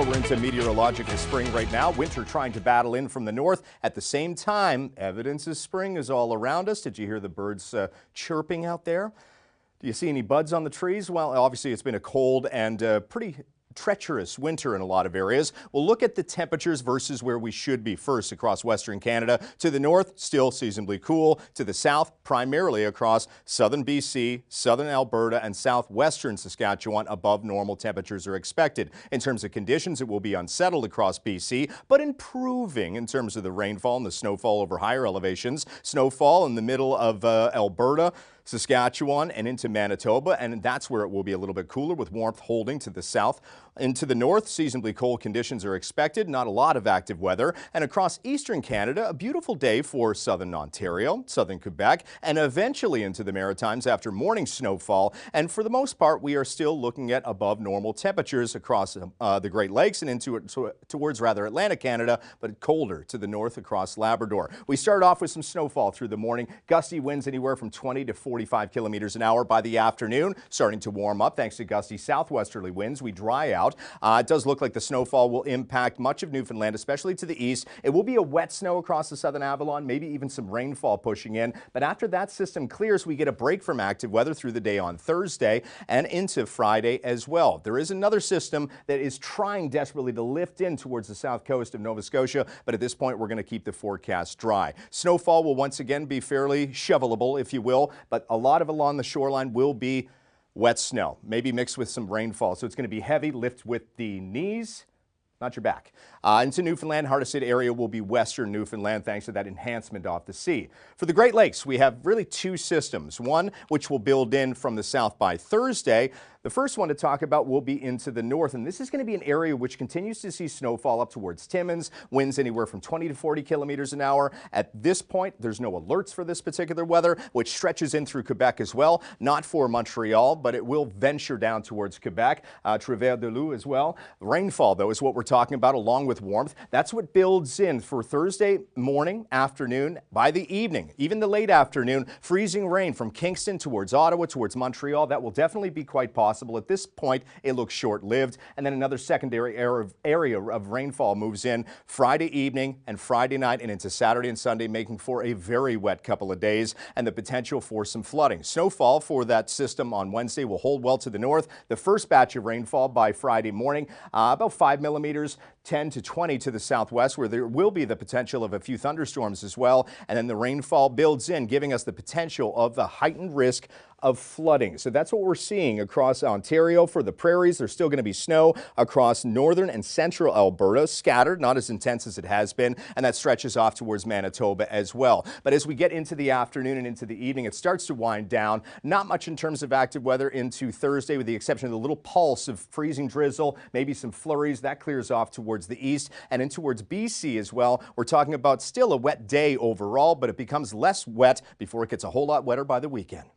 we're into meteorological spring right now. Winter trying to battle in from the north. At the same time, evidence of spring is all around us. Did you hear the birds chirping out there? Do you see any buds on the trees? Well, obviously it's been a cold and pretty treacherous winter in a lot of areas. We'll look at the temperatures versus where we should be first across Western Canada. To the north, still seasonably cool. To the south, primarily across southern BC, southern Alberta, and southwestern Saskatchewan, above normal temperatures are expected. In terms of conditions, it will be unsettled across BC, but improving in terms of the rainfall and the snowfall over higher elevations. Snowfall in the middle of Alberta, Saskatchewan, and into Manitoba, and that's where it will be a little bit cooler with warmth holding to the south. Into the north, seasonably cold conditions are expected, not a lot of active weather. And across eastern Canada, a beautiful day for southern Ontario, southern Quebec, and eventually into the Maritimes after morning snowfall. And for the most part, we are still looking at above normal temperatures across the Great Lakes and towards Atlantic Canada, but colder to the north across Labrador. We start off with some snowfall through the morning, gusty winds anywhere from 20 to 45 kilometers an hour by the afternoon, starting to warm up thanks to gusty southwesterly winds. We dry out. It does look like the snowfall will impact much of Newfoundland, especially to the east. It will be a wet snow across the southern Avalon, maybe even some rainfall pushing in. But after that system clears, we get a break from active weather through the day on Thursday and into Friday as well. There is another system that is trying desperately to lift in towards the south coast of Nova Scotia, but at this point we're going to keep the forecast dry. Snowfall will once again be fairly shovelable, if you will, but a lot of along the shoreline will be wet snow, maybe mixed with some rainfall. So it's going to be heavy, lift with the knees, not your back. Into Newfoundland, hardest hit area will be western Newfoundland thanks to that enhancement off the sea. For the Great Lakes, we have really two systems. One which will build in from the south by Thursday. The first one to talk about will be into the north, and this is going to be an area which continues to see snowfall up towards Timmins, winds anywhere from 20 to 40 kilometers an hour. At this point, there's no alerts for this particular weather, which stretches in through Quebec as well. Not for Montreal, but it will venture down towards Quebec, Travers-de-Loup as well. Rainfall, though, is what we're talking about, along with warmth. That's what builds in for Thursday morning, afternoon, by the evening, even the late afternoon. Freezing rain from Kingston towards Ottawa, towards Montreal. That will definitely be quite possible. At this point, it looks short-lived, and then another secondary area of rainfall moves in Friday evening and Friday night and into Saturday and Sunday, making for a very wet couple of days and the potential for some flooding. Snowfall for that system on Wednesday will hold well to the north. The first batch of rainfall by Friday morning, about 5 millimeters, 10 to 20 to the southwest, where there will be the potential of a few thunderstorms as well. And then the rainfall builds in, giving us the potential of the heightened risk of flooding. So that's what we're seeing across Ontario. For the prairies, there's still going to be snow across northern and central Alberta, scattered, not as intense as it has been, and that stretches off towards Manitoba as well. But as we get into the afternoon and into the evening, it starts to wind down. Not much in terms of active weather into Thursday, with the exception of the little pulse of freezing drizzle, maybe some flurries. That clears off towards the east and in towards BC as well. We're talking about still a wet day overall, but it becomes less wet before it gets a whole lot wetter by the weekend.